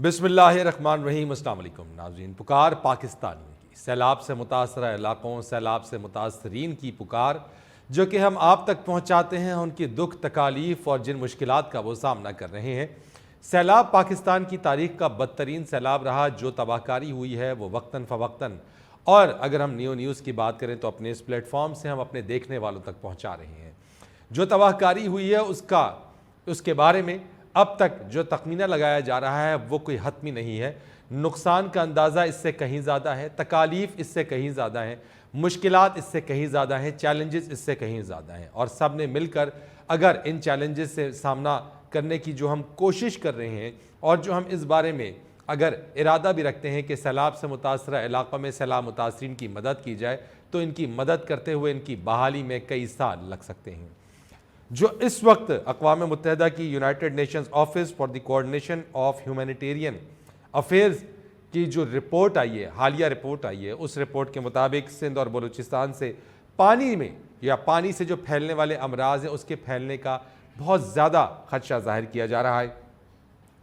بسم اللہ الرحمن الرحیم۔ السلام علیکم ناظرین۔ پکار پاکستانیوں کی، سیلاب سے متاثرہ علاقوں، سیلاب سے متاثرین کی پکار جو کہ ہم آپ تک پہنچاتے ہیں، ان کی دکھ تکالیف اور جن مشکلات کا وہ سامنا کر رہے ہیں۔ سیلاب پاکستان کی تاریخ کا بدترین سیلاب رہا، جو تباہ کاری ہوئی ہے وہ وقتاً فوقتاً، اور اگر ہم نیوز کی بات کریں تو اپنے اس پلیٹ فارم سے ہم اپنے دیکھنے والوں تک پہنچا رہے ہیں۔ جو تباہ کاری ہوئی ہے اس کے بارے میں اب تک جو تخمینہ لگایا جا رہا ہے وہ کوئی حتمی نہیں ہے۔ نقصان کا اندازہ اس سے کہیں زیادہ ہے، تکالیف اس سے کہیں زیادہ ہیں، مشکلات اس سے کہیں زیادہ ہیں، چیلنجز اس سے کہیں زیادہ ہیں، اور سب نے مل کر اگر ان چیلنجز سے سامنا کرنے کی جو ہم کوشش کر رہے ہیں، اور جو ہم اس بارے میں اگر ارادہ بھی رکھتے ہیں کہ سیلاب سے متاثرہ علاقوں میں سیلاب متاثرین کی مدد کی جائے، تو ان کی مدد کرتے ہوئے ان کی بحالی میں کئی سال لگ سکتے ہیں۔ جو اس وقت اقوام متحدہ کی United nations office for the coordination of humanitarian affairs کی جو رپورٹ آئی ہے، حالیہ رپورٹ آئی ہے، اس رپورٹ کے مطابق سندھ اور بلوچستان سے پانی میں یا پانی سے جو پھیلنے والے امراض ہیں اس کے پھیلنے کا بہت زیادہ خدشہ ظاہر کیا جا رہا ہے۔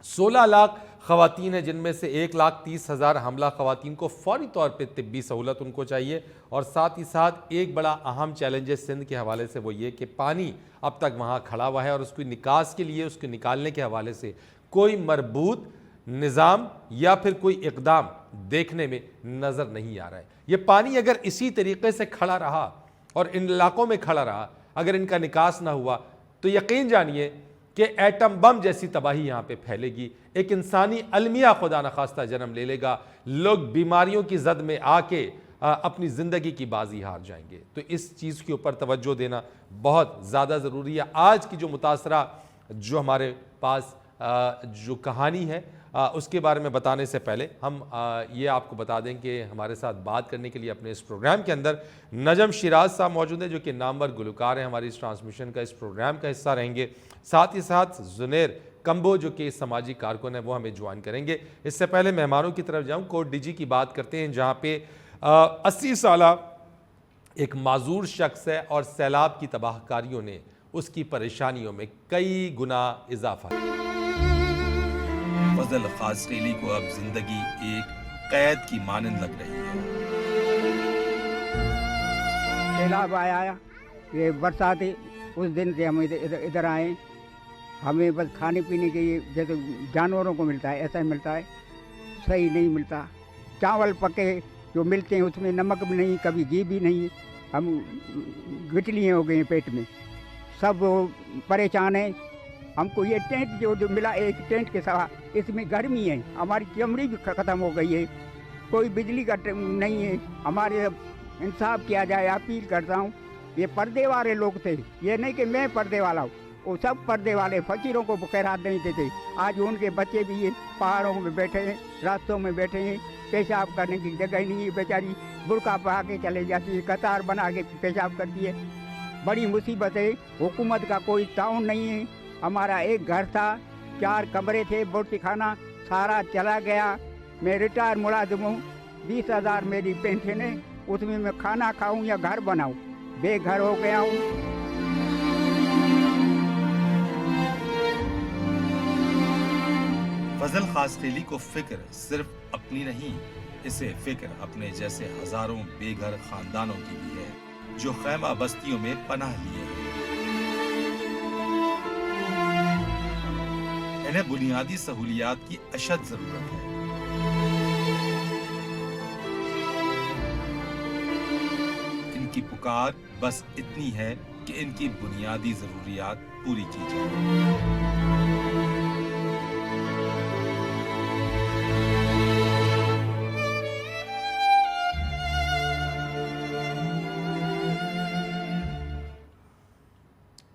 16 لاکھ خواتین ہیں، جن میں سے 1,30,000 حاملہ خواتین کو فوری طور پہ طبی سہولت ان کو چاہیے، اور ساتھ ہی ساتھ ایک بڑا اہم چیلنج ہے سندھ کے حوالے سے، وہ یہ کہ پانی اب تک وہاں کھڑا ہوا ہے، اور اس کی نکاس کے لیے، اس کے نکالنے کے حوالے سے کوئی مربوط نظام یا پھر کوئی اقدام دیکھنے میں نظر نہیں آ رہا ہے۔ یہ پانی اگر اسی طریقے سے کھڑا رہا اور ان علاقوں میں کھڑا رہا، اگر ان کا نکاس نہ ہوا، تو یقین جانیے کہ ایٹم بم جیسی تباہی یہاں پہ پھیلے گی، ایک انسانی المیہ خدا نخواستہ جنم لے لے گا، لوگ بیماریوں کی زد میں آ کے اپنی زندگی کی بازی ہار جائیں گے۔ تو اس چیز کے اوپر توجہ دینا بہت زیادہ ضروری ہے۔ آج کی جو متاثرہ جو ہمارے پاس جو کہانی ہے، اس کے بارے میں بتانے سے پہلے ہم یہ آپ کو بتا دیں کہ ہمارے ساتھ بات کرنے کے لیے اپنے اس پروگرام کے اندر نجم شیراز صاحب موجود ہیں، جو کہ نامور گلوکار ہیں، ہماری اس ٹرانسمیشن کا، اس پروگرام کا حصہ رہیں گے۔ ساتھ ہی ساتھ زنیر کمبو جو کہ سماجی کارکن ہے، وہ ہمیں جوائن کریں گے۔ اس سے پہلے مہمانوں کی طرف جاؤں، کوٹ ڈی جی کی بات کرتے ہیں، جہاں پہ 80 سالہ ایک معذور شخص ہے، اور سیلاب کی تباہ کاریوں نے اس کی پریشانیوں میں کئی گنا اضافہ ہے۔ فضل خاصقیلی کو اب زندگی ایک قید کی مانند لگ رہی ہے۔ سیلاب آیا، یہ برسات اس دن سے ہم ادھر آئے، ہمیں بس کھانے پینے کے جیسے جانوروں کو ملتا ہے ایسا ہی ملتا ہے، صحیح نہیں ملتا۔ چاول پکے جو ملتے ہیں اس میں نمک بھی نہیں، کبھی گھی بھی نہیں، ہم گٹلیاں ہو گئی ہیں پیٹ میں، سب پریشان ہیں۔ ہم کو یہ ٹینٹ جو ملا، ایک ٹینٹ کے سوا، اس میں گرمی ہے، ہماری چمڑی بھی ختم ہو گئی ہے، کوئی بجلی کا نہیں ہے، ہمارے انصاف کیا جائے، اپیل کرتا ہوں۔ یہ پردے والے لوگ تھے، یہ نہیں کہ میں پردے والا ہوں، وہ سب پردے والے فقیروں کو خیرات نہیں دیتے۔ آج ان کے بچے بھی پہاڑوں میں بیٹھے ہیں، راستوں میں بیٹھے ہیں، پیشاب کرنے کی جگہ نہیں ہے، بیچاری برقع پہا کے چلے جاتی ہے، قطار بنا کے پیشاب کرتی ہے۔ بڑی مصیبت ہے، حکومت کا کوئی تعاون نہیں ہے۔ ہمارا ایک گھر تھا، 4 کمرے تھے، بورتی خانہ، سارا چلا گیا۔ میں ریٹائر ملازم ہوں، 20,000 میری پینشن ہے، اس میں میں کھانا کھاؤں یا گھر بناؤں، بے گھر ہو گیا ہوں۔ فضل خاصقیلی کو فکر صرف اپنی نہیں، اسے فکر اپنے جیسے ہزاروں بے گھر خاندانوں کی بھی ہے، جو خیمہ بستیوں میں پناہ لیے ہیں۔ انہیں بنیادی سہولیات کی اشد ضرورت ہے۔ ان کی پکار بس اتنی ہے کہ ان کی بنیادی ضروریات پوری کی جائے۔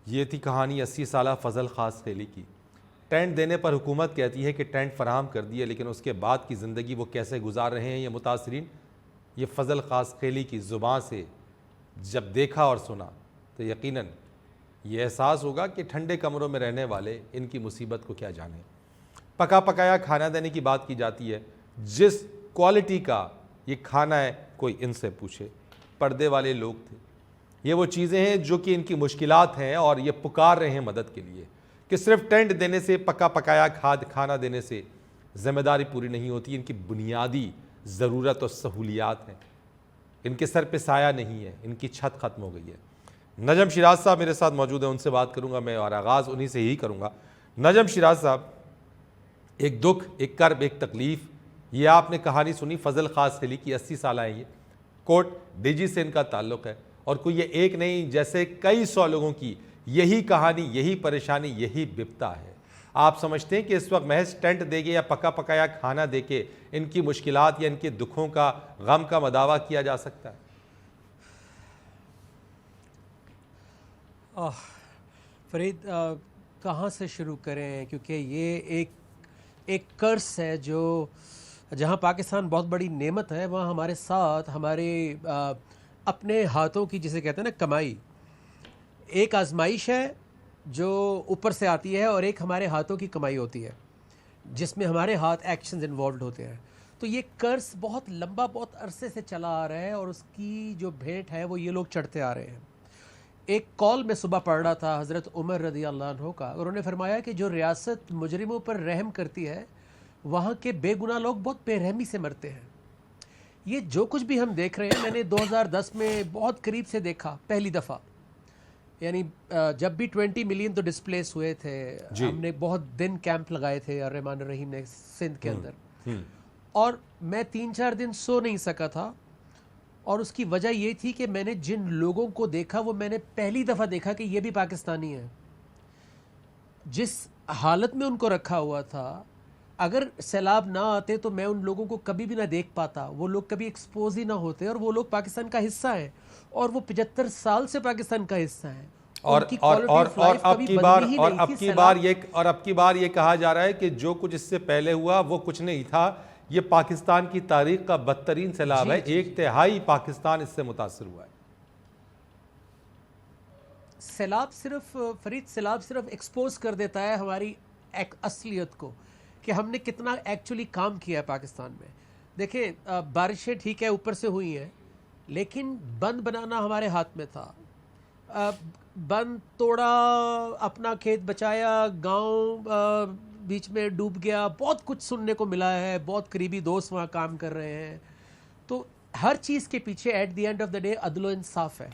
یہ تھی کہانی 80 سالہ فضل خاصقیلی کی۔ ٹینٹ دینے پر حکومت کہتی ہے کہ ٹینٹ فراہم کر دیے، لیکن اس کے بعد کی زندگی وہ کیسے گزار رہے ہیں یہ متاثرین، یہ فضل خاصقیلی کی زبان سے جب دیکھا اور سنا تو یقیناً یہ احساس ہوگا کہ ٹھنڈے کمروں میں رہنے والے ان کی مصیبت کو کیا جانیں۔ پکا پکایا کھانا دینے کی بات کی جاتی ہے، جس کوالٹی کا یہ کھانا ہے کوئی ان سے پوچھے۔ پردے والے لوگ تھے، یہ وہ چیزیں ہیں جو کہ ان کی مشکلات ہیں، اور یہ پکار رہے ہیں مدد کے لیے کہ صرف ٹینٹ دینے سے، پکا پکایا کھانا دینے سے ذمہ داری پوری نہیں ہوتی. ان کی بنیادی ضرورت اور سہولیات ہیں, ان کے سر پہ سایہ نہیں ہے, ان کی چھت ختم ہو گئی ہے. نجم شیراز صاحب میرے ساتھ موجود ہیں, ان سے بات کروں گا میں اور آغاز انہی سے ہی کروں گا. نجم شیراز صاحب, ایک دکھ, ایک کرب, ایک تکلیف, یہ آپ نے کہانی سنی فضل خاص علی کی, 80 سالہ ہیں یہ, کوٹ ڈی جی سے ان کا تعلق ہے, اور کوئی یہ ایک نہیں جیسے کئی سو لوگوں کی یہی کہانی, یہی پریشانی, یہی بپتا ہے. آپ سمجھتے ہیں کہ اس وقت محض ٹینٹ دے کے یا پکا پکایا کھانا دے کے ان کی مشکلات یا ان کے دکھوں کا, غم کا مداوع کیا جا سکتا ہے؟ فرید, کہاں سے شروع کریں, کیونکہ یہ ایک کرس ہے جو جہاں پاکستان بہت بڑی نعمت ہے, وہاں ہمارے ساتھ ہمارے اپنے ہاتھوں کی جسے کہتے ہیں نا کمائی, ایک آزمائش ہے جو اوپر سے آتی ہے, اور ایک ہمارے ہاتھوں کی کمائی ہوتی ہے جس میں ہمارے ہاتھ ایکشنز انوالوڈ ہوتے ہیں. تو یہ کرس بہت لمبا, بہت عرصے سے چلا آ رہا ہے, اور اس کی جو بھیٹ ہے وہ یہ لوگ چڑھتے آ رہے ہیں. ایک کال میں صبح پڑھ رہا تھا حضرت عمر رضی اللہ عنہ کا, اور انہوں نے فرمایا کہ جو ریاست مجرموں پر رحم کرتی ہے وہاں کے بے گناہ لوگ بہت بے رحمی سے مرتے ہیں. یہ جو کچھ بھی ہم دیکھ رہے ہیں, میں نے 2010 میں بہت قریب سے دیکھا پہلی دفعہ, یعنی جب بھی 20 ملین تو ڈسپلیس ہوئے تھے, ہم نے بہت دن کیمپ لگائے تھے الرحمن الرحیم نے سندھ کے اندر, اور میں 3-4 دن سو نہیں سکا تھا, اور اس کی وجہ یہ تھی کہ میں نے جن لوگوں کو دیکھا وہ میں نے پہلی دفعہ دیکھا کہ یہ بھی پاکستانی ہیں. جس حالت میں ان کو رکھا ہوا تھا, اگر سیلاب نہ آتے تو میں ان لوگوں کو کبھی بھی نہ دیکھ پاتا, وہ لوگ کبھی ایکسپوز ہی نہ ہوتے, اور وہ لوگ پاکستان کا حصہ ہیں, اور وہ 75 سال سے پاکستان کا حصہ ہیں. اور اب کی بار یہ کہا جا رہا ہے کہ جو کچھ اس سے پہلے ہوا وہ کچھ نہیں تھا, یہ پاکستان کی تاریخ کا بدترین سیلاب ہے, 1/3 پاکستان اس سے متاثر ہوا ہے. سیلاب صرف ایکسپوز کر دیتا ہے ہماری اصلیت کو, کہ ہم نے کتنا ایکچولی کام کیا ہے پاکستان میں. دیکھیں, بارشیں ٹھیک ہے اوپر سے ہوئی ہیں, لیکن بند بنانا ہمارے ہاتھ میں تھا. بند توڑا, اپنا کھیت بچایا, گاؤں بیچ میں ڈوب گیا, بہت کچھ سننے کو ملا ہے, بہت قریبی دوست وہاں کام کر رہے ہیں. تو ہر چیز کے پیچھے at the end of the day عدل و انصاف ہے.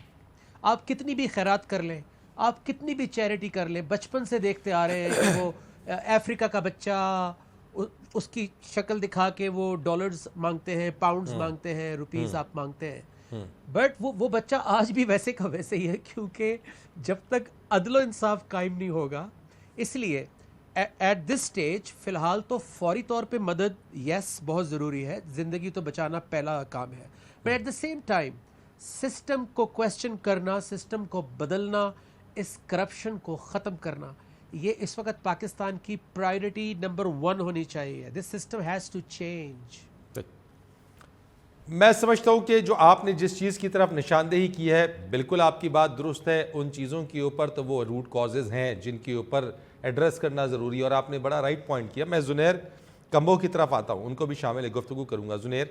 آپ کتنی بھی خیرات کر لیں, آپ کتنی بھی چیریٹی کر لیں, بچپن سے دیکھتے آ رہے ہیں کہ وہ افریقہ کا بچہ, اس کی شکل دکھا کے وہ ڈالرز مانگتے ہیں, پاؤنڈز مانگتے ہیں, روپیز آپ مانگتے ہیں, بٹ وہ بچہ آج بھی ویسے کا ویسے ہی ہے, کیونکہ جب تک عدل و انصاف قائم نہیں ہوگا. اس لیے ایٹ دس سٹیج فی الحال تو فوری طور پہ مدد یس بہت ضروری ہے, زندگی تو بچانا پہلا کام ہے, but at the same time system کو کویسچن کرنا, سسٹم کو بدلنا, اس کرپشن کو ختم کرنا, یہ اس وقت پاکستان کی پرائیورٹی نمبر 1 ہونی چاہیے. This system has to change. میں سمجھتا ہوں کہ جو آپ نے جس چیز کی طرف نشاندہی کی ہے, بالکل آپ کی بات درست ہے. ان چیزوں کے اوپر تو وہ روٹ کازز ہیں جن کے اوپر ایڈریس کرنا ضروری ہے, اور آپ نے بڑا رائٹ پوائنٹ کیا. میں زنیر کمبو کی طرف آتا ہوں, ان کو بھی شامل گفتگو کروں گا. زنیر,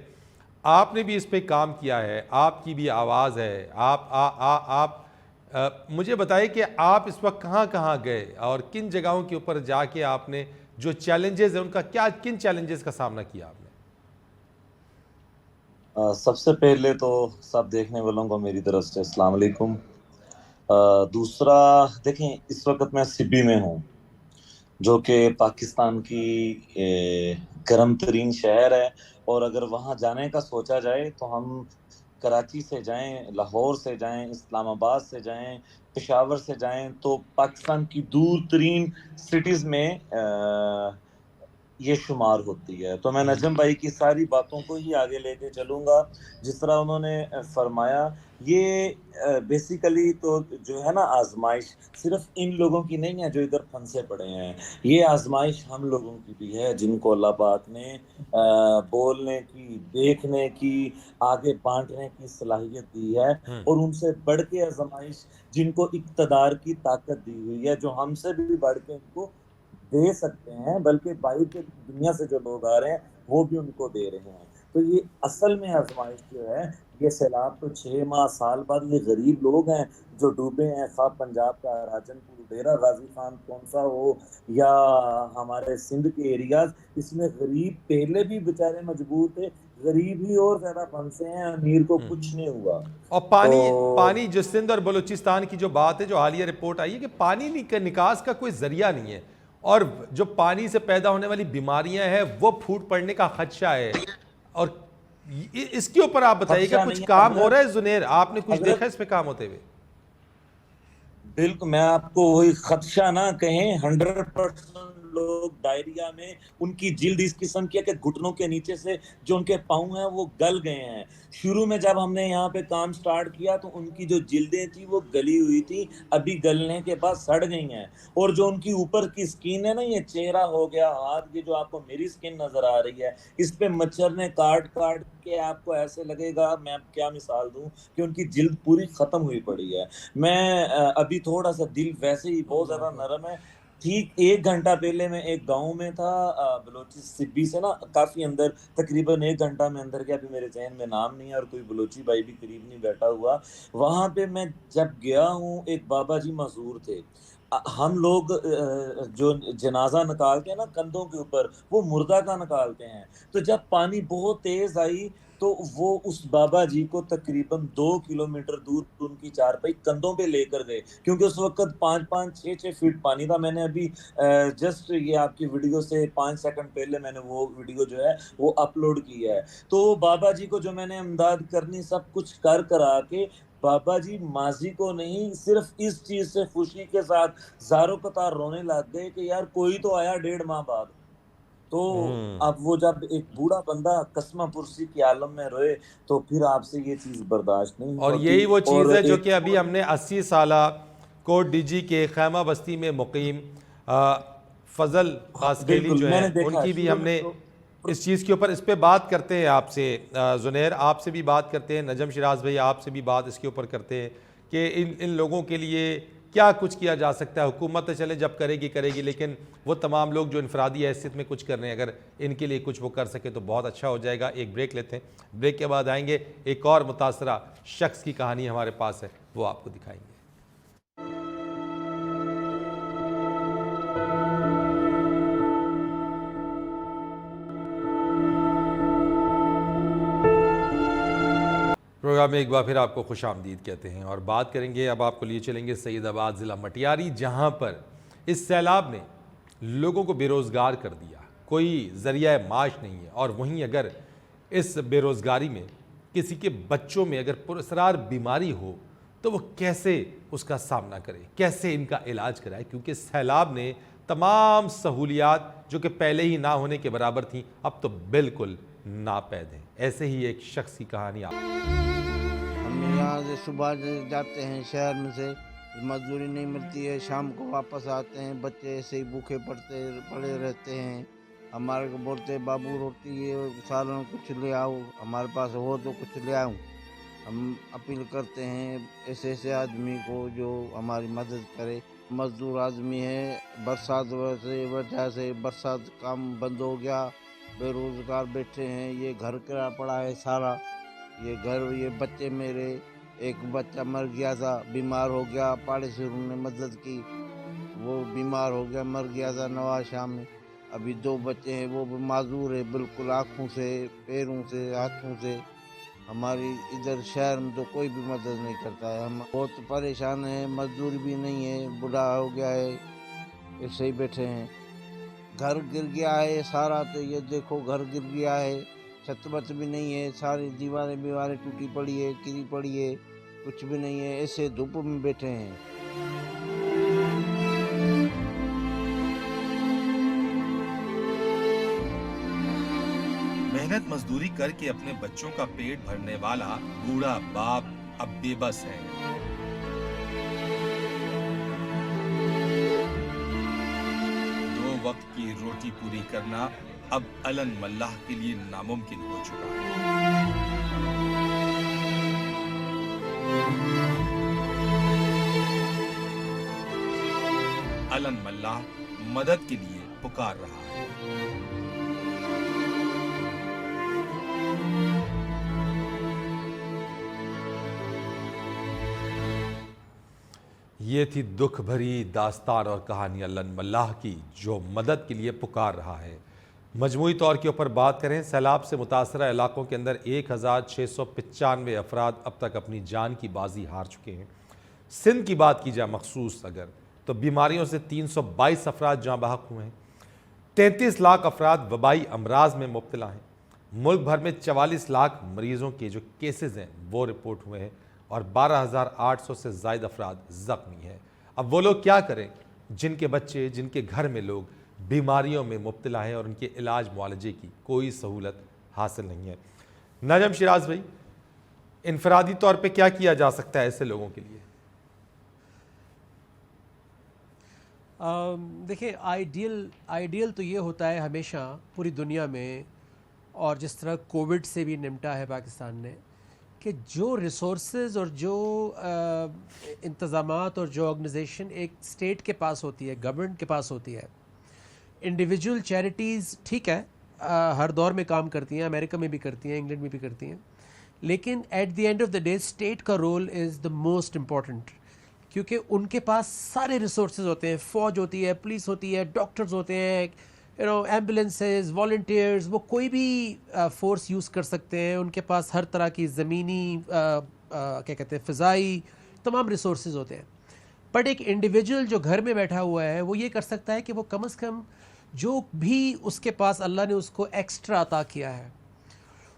آپ نے بھی اس پہ کام کیا ہے, آپ کی بھی آواز ہے, آپ مجھے بتائیں کہ آپ اس وقت کہاں کہاں گئے اور کن جگہوں کے اوپر جا کے آپ نے جو چیلنجز ہیں ان کا کن چیلنجز کا سامنا کیا آپ نے؟ سب سے پہلے تو سب دیکھنے والوں کو میری طرف سے السلام علیکم. دوسرا, دیکھیں اس وقت میں سبی میں ہوں, جو کہ پاکستان کی گرم ترین شہر ہے, اور اگر وہاں جانے کا سوچا جائے تو ہم کراچی سے جائیں, لاہور سے جائیں, اسلام آباد سے جائیں, پشاور سے جائیں, تو پاکستان کی دور ترین سٹیز میں یہ شمار ہوتی ہے. تو میں نجم بھائی کی ساری باتوں کو ہی آگے لے کے چلوں گا. جس طرح انہوں نے فرمایا, یہ بیسیکلی تو جو ہے نا آزمائش صرف ان لوگوں کی نہیں ہے جو ادھر پھنسے پڑے ہیں, یہ آزمائش ہم لوگوں کی بھی ہے جن کو اللہ پاک نے بولنے کی, دیکھنے کی, آگے بانٹنے کی صلاحیت دی ہے, اور ان سے بڑھ کے آزمائش جن کو اقتدار کی طاقت دی ہوئی ہے, جو ہم سے بھی بڑھ کے ان کو دے سکتے ہیں, بلکہ باہر کے دنیا سے جو لوگ آ رہے ہیں وہ بھی ان کو دے رہے ہیں. تو یہ اصل میں آزمائش جو ہے، یہ سیلاب تو 6 ماہ سال بعد، یہ غریب لوگ ہیں جو ڈوبے ہیں، خواہ پنجاب کا راجن پور ڈیرہ غازی خان کونسا ہو یا ہمارے سندھ کے ایریاز، اس میں غریب پہلے بھی بیچارے مجبور تھے، غریب ہی اور زیادہ پھنسے ہیں، امیر کو کچھ نہیں ہوا۔ اور پانی جو سندھ اور بلوچستان کی جو بات ہے، جو حالیہ رپورٹ آئی ہے کہ پانی نکاس کا کوئی ذریعہ نہیں ہے، اور جو پانی سے پیدا ہونے والی بیماریاں ہیں وہ پھوٹ پڑنے کا خدشہ ہے، اور اس کے اوپر آپ بتائیے کہ کچھ کام ہو رہا ہے زنیر؟ آپ نے کچھ دیکھا اس پہ کام ہوتے ہوئے؟ بالکل، میں آپ کو وہی خدشہ نہ کہیں، 100% لوگ ڈائریا میں، ان کی جلد اس قسم کی ہے کہ گھٹنوں کے نیچے سے جو ان کے پاؤں ہیں وہ گل گئے ہیں۔ شروع میں جب ہم نے یہاں پہ کام سٹارٹ کیا تو ان کی جو جلدیں تھی وہ گلی ہوئی تھی، ابھی گلنے کے بعد سڑ گئی ہیں، اور جو ان کی اوپر کی سکین ہے نا، یہ چہرہ ہو گیا، ہاتھ، یہ جو آپ کو میری سکین نظر آ رہی ہے، اس پہ مچھر نے کاٹ کے آپ کو ایسے لگے گا، میں اب کیا مثال دوں، کہ ان کی جلد پوری ختم ہوئی پڑی ہے۔ میں ابھی تھوڑا سا دل ویسے ہی بہت زیادہ نرم ہے۔ ٹھیک 1 گھنٹہ پہلے میں ایک گاؤں میں تھا، بلوچی سبی سے نا کافی اندر، تقریباً 1 گھنٹہ میں اندر گیا، ابھی میرے ذہن میں نام نہیں ہے، اور کوئی بلوچی بھائی بھی قریب نہیں بیٹھا ہوا۔ وہاں پہ میں جب گیا ہوں، ایک بابا جی معذور تھے۔ ہم لوگ جو جنازہ نکالتے ہیں نا کندھوں کے اوپر، وہ مردہ کا نکالتے ہیں، تو جب پانی بہت تیز آئی تو وہ اس بابا جی کو تقریباً 2 کلومیٹر دور ان کی چارپائی کندھوں پہ لے کر گئے، کیونکہ اس وقت 5-6 فٹ پانی تھا۔ میں نے ابھی جسٹ یہ آپ کی ویڈیو سے 5 سیکنڈ پہلے میں نے وہ ویڈیو جو ہے وہ اپلوڈ کی ہے۔ تو بابا جی کو جو میں نے امداد کرنی سب کچھ کرا کے، بابا جی ماضی کو نہیں، صرف اس چیز سے خوشی کے ساتھ زاروں قطار رونے لگ گئے کہ یار کوئی تو آیا 1.5 ماہ بعد۔ تو اب وہ جب ایک بوڑھا بندہ قسمہ پرسی کی عالم میں روئے تو پھر آپ سے یہ چیز برداشت نہیں اور ہوتی۔ یہی وہ چیز ہے جو کہ ابھی ہم نے 80 سالہ کوٹ ڈی جی کے خیمہ بستی میں مقیم فضل قاسقیلی جو ہیں، ان کی بھی ہم نے اس چیز کے اوپر اس پہ بات کرتے ہیں آپ سے، زنیر آپ سے بھی بات کرتے ہیں، نجم شراز بھائی آپ سے بھی بات اس کے اوپر کرتے ہیں کہ ان لوگوں کے لیے کیا کچھ کیا جا سکتا ہے۔ حکومت چلے جب کرے گی، لیکن وہ تمام لوگ جو انفرادی حیثیت میں کچھ کر رہے ہیں، اگر ان کے لیے کچھ وہ کر سکے تو بہت اچھا ہو جائے گا۔ ایک بریک لیتے ہیں، بریک کے بعد آئیں گے، ایک اور متاثرہ شخص کی کہانی ہمارے پاس ہے، وہ آپ کو دکھائیں گے۔ پروگرام میں ایک بار پھر آپ کو خوش آمدید کہتے ہیں، اور بات کریں گے، اب آپ کو لیے چلیں گے سید آباد ضلع مٹیاری، جہاں پر اس سیلاب نے لوگوں کو بے روزگار کر دیا، کوئی ذریعہ معاش نہیں ہے، اور وہیں اگر اس بے روزگاری میں کسی کے بچوں میں اگر پراسرار بیماری ہو تو وہ کیسے اس کا سامنا کرے، کیسے ان کا علاج کرائے، کیونکہ سیلاب نے تمام سہولیات جو کہ پہلے ہی نہ ہونے کے برابر تھیں اب تو بالکل ناپید ہیں۔ ایسے ہی ایک شخص کی کہانی آپ ہم یہاں سے صبح جاتے ہیں شہر میں سے، مزدوری نہیں ملتی ہے، شام کو واپس آتے ہیں، بچے ایسے ہی بھوکے پڑے رہتے ہیں۔ ہمارے کو بولتے بابو روٹی سالن کچھ لے آؤ، ہمارے پاس ہو تو کچھ لے آؤں۔ ہم اپیل کرتے ہیں ایسے آدمی کو جو ہماری مدد کرے۔ مزدور آدمی ہے، برسات وجہ سے برسات کام بند ہو گیا، بے روزگار بیٹھے ہیں، یہ گھر کرا پڑا ہے سارا، یہ بچے میرے، ایک بچہ مر گیا تھا، بیمار ہو گیا، پاڑے سے انہوں نے مدد کی، وہ بیمار ہو گیا، مر گیا تھا نواز شاہ میں۔ ابھی 2 بچے ہیں، وہ بھی معذور ہے بالکل، آنکھوں سے، پیروں سے، ہاتھوں سے۔ ہماری ادھر شہر میں تو کوئی بھی مدد نہیں کرتا ہے، ہم بہت پریشان ہیں، مزدور بھی نہیں ہے، بوڑھا ہو گیا ہے، ایسے ہی بیٹھے ہیں۔ گھر گر گیا ہے سارا، تو یہ دیکھو گھر گر گیا ہے، چھت بت بھی نہیں ہے، ساری دیواریں ٹوٹی پڑی ہے، گری پڑی ہے، کچھ بھی نہیں ہے، ایسے دھوپ میں بیٹھے ہیں۔ محنت مزدوری کر کے اپنے بچوں کا پیٹ بھرنے والا بوڑھا باپ اب بے بس ہے۔ دو وقت کی روٹی پوری کرنا اب علن ملاح کے لیے ناممکن ہو چکا ہے۔ علن ملاح مدد کے لیے پکار رہا ہے۔ یہ تھی دکھ بھری داستان اور کہانی اللہ ملاح کی جو مدد کے لیے پکار رہا ہے۔ مجموعی طور کے اوپر بات کریں، سیلاب سے متاثرہ علاقوں کے اندر 1695 افراد اب تک اپنی جان کی بازی ہار چکے ہیں۔ سندھ کی بات کی جائے مخصوص اگر تو بیماریوں سے 322 افراد جاں بحق ہوئے ہیں، 33 لاکھ افراد وبائی امراض میں مبتلا ہیں، ملک بھر میں 44 لاکھ مریضوں کے جو کیسز ہیں وہ رپورٹ ہوئے ہیں اور 12,800 سے زائد افراد زخمی ہیں۔ اب وہ لوگ کیا کریں جن کے بچے، جن کے گھر میں لوگ بیماریوں میں مبتلا ہیں اور ان کے علاج معالجے کی کوئی سہولت حاصل نہیں ہے۔ نجم شیراز بھائی، انفرادی طور پہ کیا کیا جا سکتا ہے ایسے لوگوں کے لیے؟ دیکھیں، آئیڈیل تو یہ ہوتا ہے ہمیشہ پوری دنیا میں، اور جس طرح کووڈ سے بھی نمٹا ہے پاکستان نے، کہ جو ریسورسز اور جو انتظامات اور جو آرگنائزیشن ایک اسٹیٹ کے پاس ہوتی ہے، گورنمنٹ کے پاس ہوتی ہے، انڈیویجول چیریٹیز ٹھیک ہے ہر دور میں کام کرتی ہیں، امریکہ میں بھی کرتی ہیں، انگلینڈ میں بھی کرتی ہیں، لیکن at the end of the day state کا role is the most important, کیونکہ ان کے پاس سارے ریسورسز ہوتے ہیں، فوج ہوتی ہے، پولیس ہوتی ہے، ڈاکٹرز ہوتے ہیں، ایمبولینسز، والنٹیئرز، وہ کوئی بھی فورس یوز کر سکتے ہیں، ان کے پاس ہر طرح کی زمینی کیا کہتے ہیں فضائی تمام ریسورسز ہوتے ہیں۔ بٹ ایک انڈیویجول جو گھر میں بیٹھا ہوا ہے وہ یہ کر سکتا ہے کہ وہ کم از کم جو بھی اس کے پاس اللہ نے اس کو ایکسٹرا عطا کیا ہے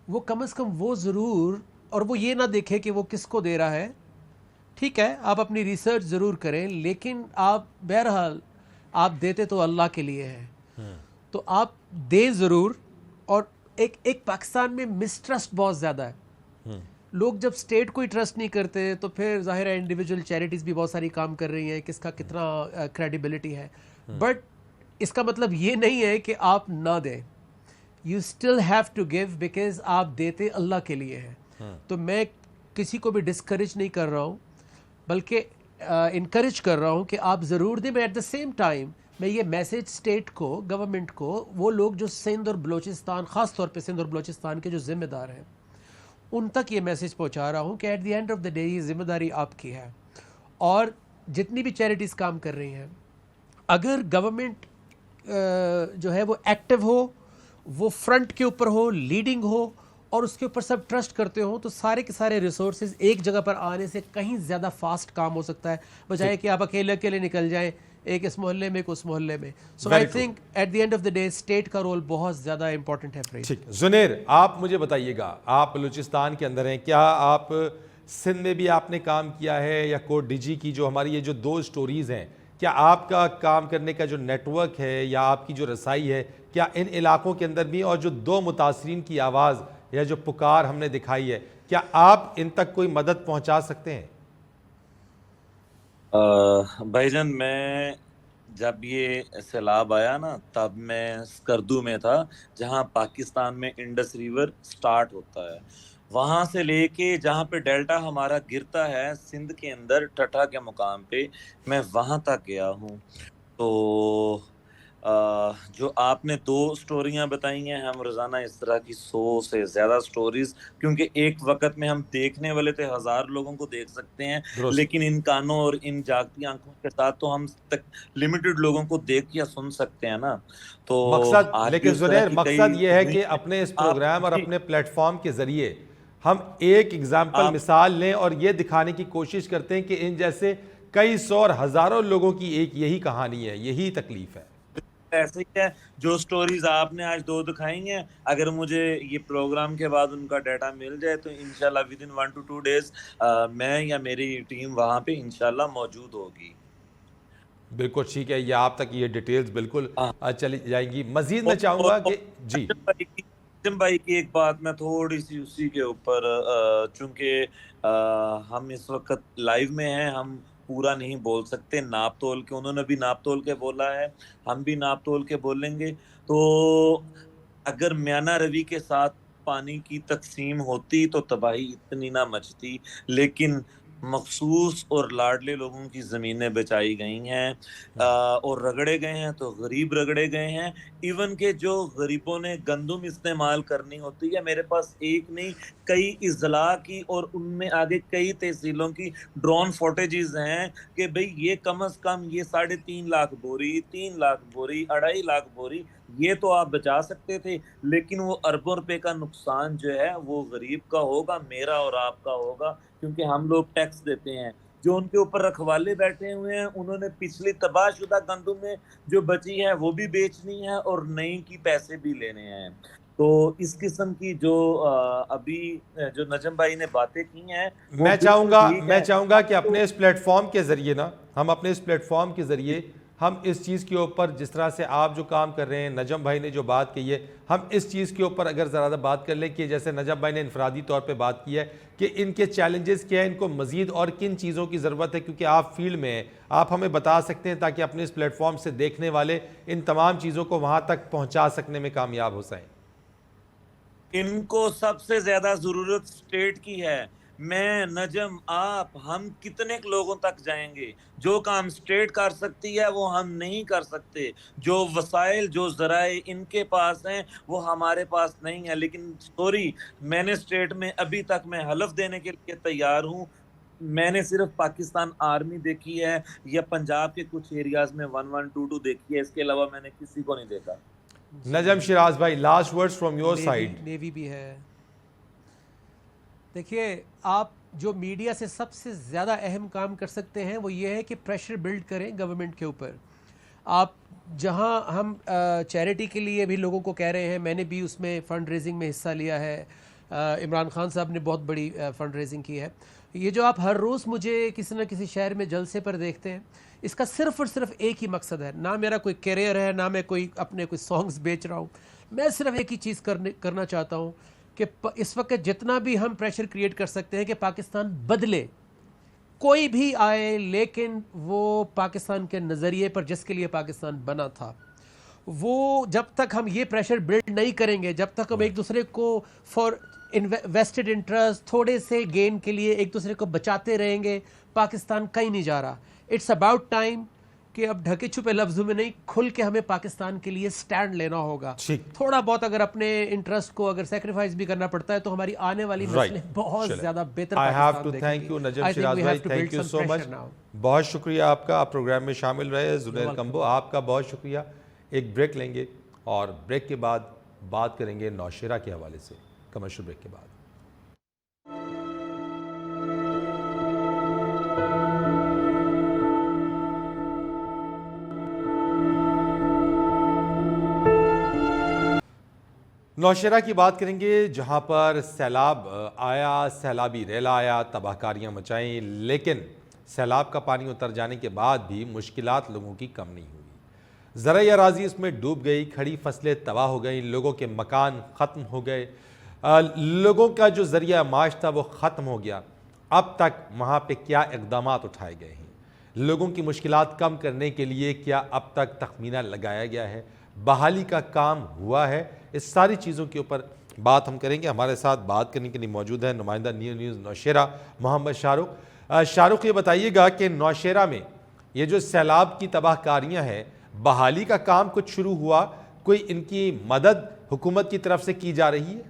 وہ کم از کم وہ ضرور، اور وہ یہ نہ دیکھے کہ وہ کس کو دے رہا ہے، ٹھیک ہے آپ اپنی ریسرچ ضرور کریں، لیکن آپ بہرحال آپ دیتے تو اللہ کے لیے ہیں، تو آپ دیں ضرور۔ اور ایک پاکستان میں مسٹرسٹ بہت زیادہ ہے، لوگ جب اسٹیٹ کو ہی ٹرسٹ نہیں کرتے تو پھر ظاہر ہے انڈیویجول چیریٹیز بھی بہت ساری کام کر رہی ہیں، کس کا کتنا کریڈیبلٹی ہے، بٹ اس کا مطلب یہ نہیں ہے کہ آپ نہ دیں، you still have to give, because آپ دیتے اللہ کے لیے ہیں۔ تو میں کسی کو بھی ڈسکریج نہیں کر رہا ہوں، بلکہ انکریج کر رہا ہوں کہ آپ ضرور دیں۔ میں ایٹ دا سیم ٹائم میں یہ میسیج اسٹیٹ کو، گورنمنٹ کو، وہ لوگ جو سندھ اور بلوچستان، خاص طور پہ سندھ اور بلوچستان کے جو ذمہ دار ہیں، ان تک یہ میسیج پہنچا رہا ہوں کہ at the end of the day یہ ذمہ داری آپ کی ہے، اور جتنی بھی چیریٹیز کام کر رہی ہیں، اگر گورنمنٹ جو ہے وہ ایکٹیو ہو، وہ فرنٹ کے اوپر ہو، لیڈنگ ہو، اور اس کے اوپر سب ٹرسٹ کرتے ہوں، تو سارے کے سارے ریسورسز ایک جگہ پر آنے سے کہیں زیادہ فاسٹ کام ہو سکتا ہے، بجائے کہ آپ اکیلے نکل جائیں ایک اس محلے میں ایک اس محلے میں۔ So I think at the end of the day state کا رول بہت زیادہ امپورٹنٹ ہے۔ ٹھیک، زنیر آپ مجھے بتائیے گا، آپ بلوچستان کے اندر ہیں، کیا آپ سندھ میں بھی آپ نے کام کیا ہے، یا کوٹ ڈی جی کی جو ہماری یہ جو دو سٹوریز ہیں، کیا آپ کا کام کرنے کا جو نیٹ ورک ہے یا آپ کی جو رسائی ہے، کیا ان علاقوں کے اندر بھی، اور جو دو متاثرین کی آواز یا جو پکار ہم نے دکھائی ہے، کیا آپ ان تک کوئی مدد پہنچا سکتے ہیں؟ بھائی جان، میں جب یہ سیلاب آیا نا تب میں اسکردو میں تھا، جہاں پاکستان میں انڈس ریور سٹارٹ ہوتا ہے، وہاں سے لے کے جہاں پہ ڈیلٹا ہمارا گرتا ہے سندھ کے اندر ٹٹھا کے مقام پہ، میں وہاں تک گیا ہوں۔ تو جو آپ نے دو سٹوریاں بتائی ہیں، ہم روزانہ اس طرح کی 100 سے زیادہ سٹوریز، کیونکہ ایک وقت میں ہم دیکھنے والے تھے 1000 لوگوں کو دیکھ سکتے ہیں، لیکن ان کانوں اور ان جاگتی آنکھوں کے ساتھ تو ہم لمیٹڈ لوگوں کو دیکھ یا سن سکتے ہیں نا۔ تو مقصد، آج لیکن زنیر مقصد یہ ہے کہ اپنے اس پروگرام اور جی اپنے پلیٹ فارم کے ذریعے ہم ایک ایگزامپل مثال لیں اور یہ دکھانے کی کوشش کرتے ہیں کہ ان جیسے کئی سو اور ہزاروں لوگوں کی ایک یہی کہانی ہے، یہی تکلیف ہے۔ ایسے ہی ہے، جو سٹوریز آپ نے آج دو دکھائی ہیں، اگر مجھے یہ پروگرام کے بعد ان کا ڈیٹا مل جائے تو انشاءاللہ ودن 1 to 2 days میں یا میری ٹیم وہاں پہ انشاءاللہ موجود ہوگی۔ بالکل ٹھیک ہے، یہ آپ تک یہ ڈیٹیلز بالکل چلی جائیں گی۔ مزید میں چاہوں گا کہ جی نجم بھائی کی ایک بات میں تھوڑی سی اسی کے اوپر، چونکہ ہم اس وقت لائیو میں ہیں، ہم پورا نہیں بول سکتے ناپ تول کے، انہوں نے بھی ناپ تول کے بولا ہے، ہم بھی ناپ تول کے بولیں گے۔ تو اگر میانہ روی کے ساتھ پانی کی تقسیم ہوتی تو تباہی اتنی نہ مچتی، لیکن مخصوص اور لاڈلے لوگوں کی زمینیں بچائی گئی ہیں اور رگڑے گئے ہیں تو غریب رگڑے گئے ہیں. ایون کہ جو غریبوں نے گندم استعمال کرنی ہوتی ہے، میرے پاس ایک نہیں کئی اضلاع کی اور ان میں آگے کئی تحصیلوں کی ڈرون فوٹیجز ہیں کہ بھئی یہ کم از کم یہ 3.5 لاکھ بوری، 3 لاکھ بوری، 2.5 لاکھ بوری یہ تو آپ بچا سکتے تھے، لیکن وہ اربوں روپے کا نقصان جو ہے وہ غریب کا ہوگا، میرا اور آپ کا ہوگا، کیونکہ ہم لوگ ٹیکس دیتے ہیں. جو ان کے اوپر رکھوالے بیٹھے ہوئے ہیں انہوں نے پچھلی تباہ شدہ گندم میں جو بچی ہے وہ بھی بیچنی ہے اور نئی کی پیسے بھی لینے ہیں. تو اس قسم کی جو ابھی جو نجم بھائی نے باتیں کی ہیں میں چاہوں گا کہ اپنے اس پلیٹ فارم کے ذریعے ہم اپنے اس پلیٹ فارم کے ذریعے ہم اس چیز کے اوپر، جس طرح سے آپ جو کام کر رہے ہیں، نجم بھائی نے جو بات کی ہے، ہم اس چیز کے اوپر اگر زیادہ بات کر لیں کہ جیسے نجم بھائی نے انفرادی طور پہ بات کی ہے کہ ان کے چیلنجز کیا ہیں، ان کو مزید اور کن چیزوں کی ضرورت ہے، کیونکہ آپ فیلڈ میں ہیں، آپ ہمیں بتا سکتے ہیں تاکہ اپنے اس پلیٹ فارم سے دیکھنے والے ان تمام چیزوں کو وہاں تک پہنچا سکنے میں کامیاب ہو سکیں. ان کو سب سے زیادہ ضرورت سٹیٹ کی ہے. میں، نجم، آپ، ہم کتنے لوگوں تک جائیں گے؟ جو کام سٹیٹ کر سکتی ہے وہ ہم نہیں کر سکتے. جو وسائل، جو ذرائع ان کے پاس ہیں وہ ہمارے پاس نہیں ہیں. لیکن سوری، میں نے سٹیٹ میں ابھی تک میں حلف دینے کے لیے تیار ہوں، میں نے صرف پاکستان آرمی دیکھی ہے یا پنجاب کے کچھ ایریاز میں 1122 دیکھی ہے، اس کے علاوہ میں نے کسی کو نہیں دیکھا. نجم شیراز بھائی، last words from your side. Navy بھی ہے. دیکھیے، آپ جو میڈیا سے سب سے زیادہ اہم کام کر سکتے ہیں وہ یہ ہے کہ پریشر بلڈ کریں گورنمنٹ کے اوپر. آپ جہاں ہم چیریٹی کے لیے بھی لوگوں کو کہہ رہے ہیں، میں نے بھی اس میں فنڈ ریزنگ میں حصہ لیا ہے، عمران خان صاحب نے بہت بڑی فنڈ ریزنگ کی ہے. یہ جو آپ ہر روز مجھے کسی نہ کسی شہر میں جلسے پر دیکھتے ہیں، اس کا صرف اور صرف ایک ہی مقصد ہے. نہ میرا کوئی کیریئر ہے، نہ میں کوئی اپنے کوئی سانگز بیچ رہا ہوں. میں صرف ایک ہی چیز کرنا چاہتا ہوں کہ اس وقت جتنا بھی ہم پریشر کریٹ کر سکتے ہیں کہ پاکستان بدلے، کوئی بھی آئے، لیکن وہ پاکستان کے نظریے پر جس کے لیے پاکستان بنا تھا، وہ جب تک ہم یہ پریشر بلڈ نہیں کریں گے، جب تک ہم ایک دوسرے کو فار ویسٹڈ انٹرسٹ، تھوڑے سے گین کے لیے ایک دوسرے کو بچاتے رہیں گے، پاکستان کہیں نہیں جا رہا. اٹس اباؤٹ ٹائم کہ اب ڈھکے چھپے لفظوں میں نہیں، کھل کے ہمیں پاکستان کے لیے سٹینڈ لینا ہوگا. تھوڑا بہت اگر اپنے انٹرسٹ کو اگر سیکریفائز بھی کرنا پڑتا ہے تو ہماری آنے والی نسلیں بہت زیادہ بہتر پاکستان دیکھیں گی. تھینک یو نجم شیراز بھائی، تھینک یو سو مچ. بہت شکریہ آپ کا، آپ پروگرام میں شامل رہے. زنید کمبو، آپ کا بہت شکریہ. ایک بریک لیں گے اور بریک کے بعد بات کریں گے نوشیرہ کے حوالے سے، کمرشل بریک کے بعد. نوشیرہ کی بات کریں گے، جہاں پر سیلاب آیا، سیلابی ریلا آیا، تباہ کاریاں مچائیں، لیکن سیلاب کا پانی اتر جانے کے بعد بھی مشکلات لوگوں کی کم نہیں ہوئی. زرعی اراضی اس میں ڈوب گئی، کھڑی فصلیں تباہ ہو گئیں، لوگوں کے مکان ختم ہو گئے، لوگوں کا جو ذریعہ معاش تھا وہ ختم ہو گیا. اب تک وہاں پہ کیا اقدامات اٹھائے گئے ہیں؟ لوگوں کی مشکلات کم کرنے کے لیے کیا اب تک تخمینہ لگایا گیا ہے؟ بحالی کا کام ہوا ہے؟ اس ساری چیزوں کے اوپر بات ہم کریں گے. ہمارے ساتھ بات کرنے کے لیے موجود ہے نمائندہ نیوز نوشیرہ محمد شاہ رخ. شاہ رخ، یہ بتائیے گا کہ نوشیرہ میں یہ جو سیلاب کی تباہ کاریاں ہیں، بحالی کا کام کچھ شروع ہوا؟ کوئی ان کی مدد حکومت کی طرف سے کی جا رہی ہے؟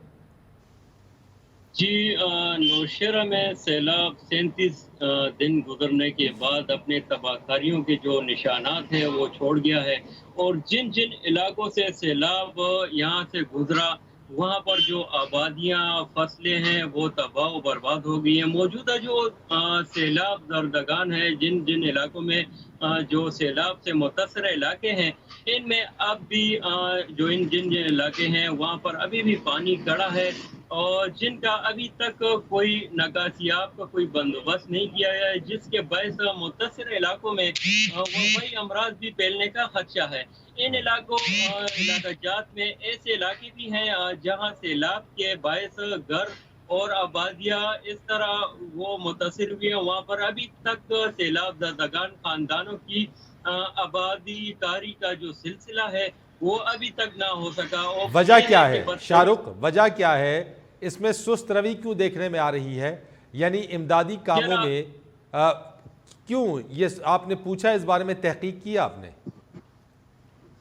جی، نوشیرہ میں سیلاب 37 دن گزرنے کے بعد اپنے تباہ کاریوں کے جو نشانات ہیں وہ چھوڑ گیا ہے، اور جن علاقوں سے سیلاب یہاں سے گزرا وہاں پر جو آبادیاں، فصلیں ہیں وہ تباہ و برباد ہو گئی ہیں. موجودہ جو سیلاب زردگان ہیں، جن علاقوں میں جو سیلاب سے متاثرہ علاقے ہیں، ان میں اب بھی جو جن علاقے ہیں وہاں پر ابھی بھی پانی کڑا ہے، اور جن کا ابھی تک کوئی نکاسیاب کا کوئی بندوبست نہیں کیا گیا ہے، جس کے باعث متاثرہ علاقوں میں وبائی امراض بھی پھیلنے کا خدشہ ہے. ان علاقہ جات میں ایسے علاقے بھی ہیں جہاں سیلاب کے باعث گھر اور آبادیاں اس طرح وہ متاثر ہوئی ہیں. وہاں پر ابھی تک سیلاب زدگان خاندانوں کی آبادی کاری کا جو سلسلہ ہے وہ ابھی تک نہ ہو سکا. وجہ کیا ہے شاہ رخ؟ وجہ کیا ہے؟ اس میں سست روی کیوں دیکھنے میں آ رہی ہے؟ یعنی امدادی کاموں میں کیوں یہ آپ نے پوچھا، اس بارے میں تحقیق کیا آپ نے؟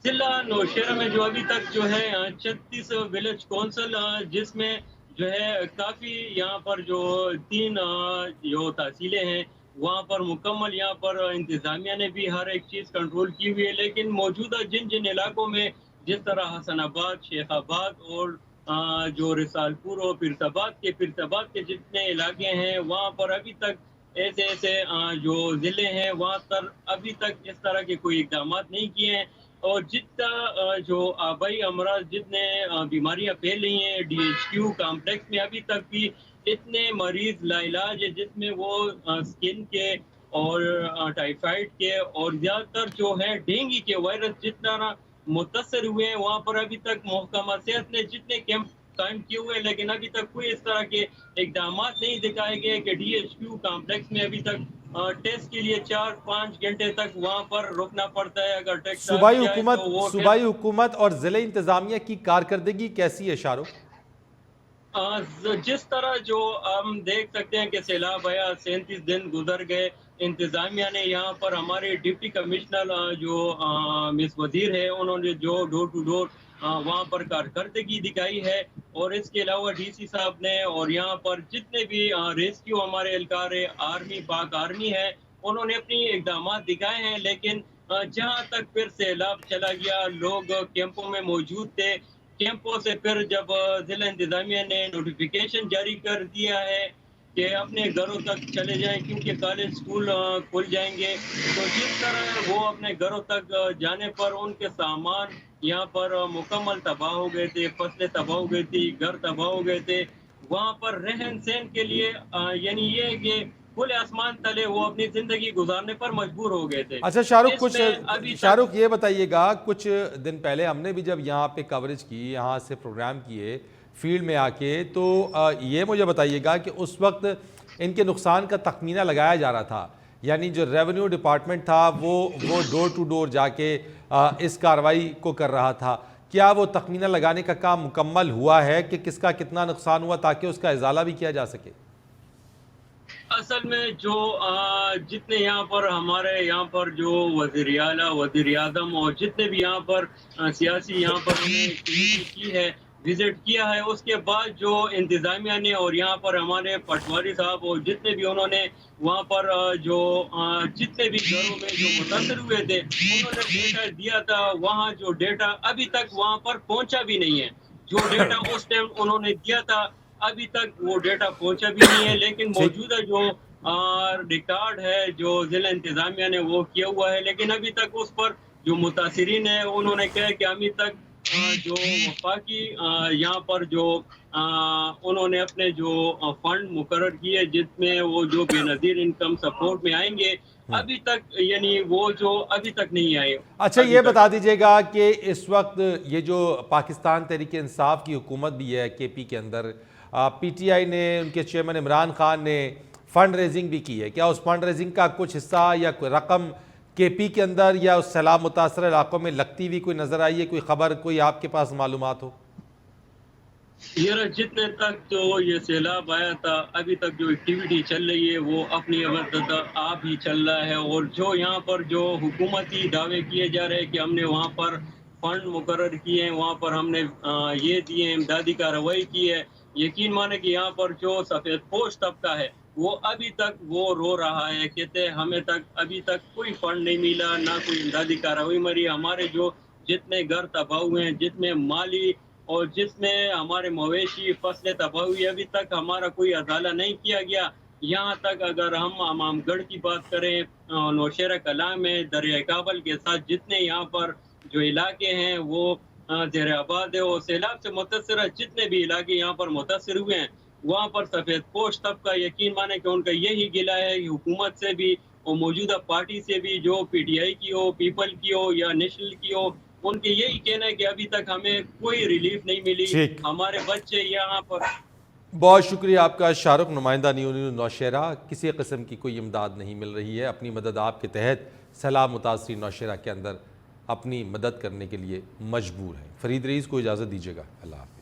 ضلع نوشہرہ میں جو ابھی تک جو ہے 36 ولیج کونسل، جس میں جو ہے کافی یہاں پر جو 3 جو تحصیلیں ہیں وہاں پر مکمل یہاں پر انتظامیہ نے بھی ہر ایک چیز کنٹرول کی ہوئی ہے، لیکن موجودہ جن علاقوں میں جس طرح حسن آباد، شیخ آباد اور جو رسال پور اور پیرساباد کے جتنے علاقے ہیں وہاں پر ابھی تک ایسے جو ضلع ہیں وہاں پر ابھی تک اس طرح کے کوئی اقدامات نہیں کیے ہیں، اور جتنا جو آبائی امراض جتنے بیماریاں پھیل رہی ہیں ڈی ایچ کیو کامپلیکس میں ابھی تک بھی اتنے مریض لا علاج ہے، جس میں وہ سکن کے اور ٹائیفائڈ کے اور زیادہ تر جو ہے ڈینگی کے وائرس جتنا متاثر ہوئے ہیں، وہاں پر ابھی تک محکمہ صحت نے جتنے کیمپ قائم کیے ہوئے ہیں، لیکن ابھی تک کوئی اس طرح کے اقدامات نہیں دکھائے گئے کہ ڈی ایچ کیو کامپلیکس میں ابھی تک ٹیسٹ کے لیے 4-5 گھنٹے تک وہاں پر رکنا پڑتا ہے۔ اگر ٹیسٹ صوبائی حکومت اور ضلع انتظامیہ کی کارکردگی کیسی ہے شاہ رخ؟ جس طرح جو ہم دیکھ سکتے ہیں کہ سیلاب آیا، 37 دن گزر گئے، انتظامیہ نے یہاں پر ہمارے ڈپٹی کمشنر جو مس وزیر ہے انہوں نے جو ڈور ٹو ڈور وہاں پر کارکردگی دکھائی ہے، اور اس کے علاوہ ڈی سی صاحب نے اور یہاں پر جتنے بھی ریسکیو ہمارے اہلکار آرمی پاک آرمی ہے انہوں نے اپنی اقدامات دکھائے ہیں، لیکن جہاں تک پھر سیلاب چلا گیا لوگ کیمپوں میں موجود تھے، کیمپوں سے پھر جب ضلع انتظامیہ نے نوٹیفیکیشن جاری کر دیا ہے کہ اپنے گھروں تک چلے جائیں کیونکہ کالج اسکول کھل جائیں گے، تو جس طرح وہ اپنے گھروں تک جانے پر ان کے سامان یہاں پر مکمل تباہ ہو گئے تھے، فصلیں تباہ ہو گئی تھی، گھر تباہ ہو گئے تھے، وہاں پر رہن سہن کے لیے یعنی یہ کہ کھلے آسمان تلے وہ اپنی زندگی گزارنے پر مجبور ہو گئے تھے۔ اچھا شاہ رخ یہ بتائیے گا، کچھ دن پہلے ہم نے بھی جب یہاں پہ کوریج کی، یہاں سے پروگرام کیے فیلڈ میں آ کے، تو یہ مجھے بتائیے گا کہ اس وقت ان کے نقصان کا تخمینہ لگایا جا رہا تھا، یعنی جو ریونیو ڈپارٹمنٹ تھا وہ ڈور ٹو ڈور جا کے اس کارروائی کو کر رہا تھا، کیا وہ تخمینہ لگانے کا کام مکمل ہوا ہے کہ کس کا کتنا نقصان ہوا تاکہ اس کا ازالہ بھی کیا جا سکے؟ اصل میں جو جتنے یہاں پر ہمارے یہاں پر جو وزیر اعلیٰ، وزیر اعظم اور جتنے بھی یہاں پر سیاسی یہاں پر کی ہے، وزٹ کیا ہے، اس کے بعد جو انتظامیہ نے اور یہاں پر ہمارے پٹواری صاحب اور جتنے بھی انہوں نے وہاں پر جو جتنے بھی گھروں میں جو متاثر ہوئے تھے انہوں نے ڈیٹا دیا تھا، وہاں جو ڈیٹا ابھی تک وہاں پر پہنچا بھی نہیں ہے، جو ڈیٹا اس ٹائم انہوں نے دیا تھا ابھی تک وہ ڈیٹا پہنچا بھی نہیں ہے، لیکن موجودہ جو ریکارڈ ہے جو ضلع انتظامیہ نے وہ کیا ہوا ہے، لیکن ابھی تک اس پر جو متاثرین ہیں انہوں نے کہا کہ ابھی تک جو وفاقی یہاں پر جو انہوں نے اپنے جو فنڈ مقرر کیے جس میں وہ جو بے نظیر انکم سپورٹ میں آئیں گے، ابھی تک یعنی وہ جو ابھی تک نہیں آئے۔ اچھا یہ بتا دیجئے گا کہ اس وقت یہ جو پاکستان تحریک انصاف کی حکومت بھی ہے کے پی کے اندر، پی ٹی آئی نے، ان کے چیئرمین عمران خان نے فنڈ ریزنگ بھی کی ہے، کیا اس فنڈ ریزنگ کا کچھ حصہ یا کوئی رقم کے پی کے اندر یا اس سیلاب متاثرہ علاقوں میں لگتی ہوئی کوئی نظر آئی ہے، کوئی خبر، کوئی آپ کے پاس معلومات ہو؟ یہ جتنے تک جو یہ سیلاب آیا تھا ابھی تک جو ایکٹیویٹی چل رہی ہے وہ اپنی آپ ہی چل رہا ہے، اور جو یہاں پر جو حکومتی دعوے کیے جا رہے ہیں کہ ہم نے وہاں پر فنڈ مقرر کیے ہیں، وہاں پر ہم نے یہ دیے ہیں، امدادی کارروائی کی ہے، یقین مانے کہ یہاں پر جو سفید پوش طبقہ ہے وہ ابھی تک وہ رو رہا ہے، کہتے ہیں ہمیں تک ابھی تک کوئی فنڈ نہیں ملا، نہ کوئی امدادی کارروائی مری، ہمارے جو جتنے گھر تباہ ہوئے ہیں، جس میں مالی اور جس میں ہمارے مویشی فصلیں تباہ ہوئی، ابھی تک ہمارا کوئی ازالہ نہیں کیا گیا۔ یہاں تک اگر ہم امام گڑھ کی بات کریں، نوشہرہ کلاں میں دریائے کابل کے ساتھ جتنے یہاں پر جو علاقے ہیں وہ زیر آباد ہے، اور سیلاب سے متاثرہ جتنے بھی علاقے یہاں پر متاثر ہوئے ہیں وہاں پر سفید پوش طبقہ یقین مانے کہ ان کا یہی گلہ ہے کہ حکومت سے بھی اور موجودہ پارٹی سے بھی، جو پی ٹی آئی کی ہو، پیپل کی ہو یا نیشنل کی ہو، ان کے یہی کہنا ہے کہ ابھی تک ہمیں کوئی ریلیف نہیں ملی، ہمارے بچے یہاں پر۔ بہت شکریہ آپ کا شاہ رخ، نمائندہ نیو نوشہرہ۔ کسی قسم کی کوئی امداد نہیں مل رہی ہے، اپنی مدد آپ کے تحت سیلاب متاثرین نوشہرہ کے اندر اپنی مدد کرنے کے لیے مجبور ہیں۔ فرید رئیس کو اجازت دیجیے گا، اللہ حافظ۔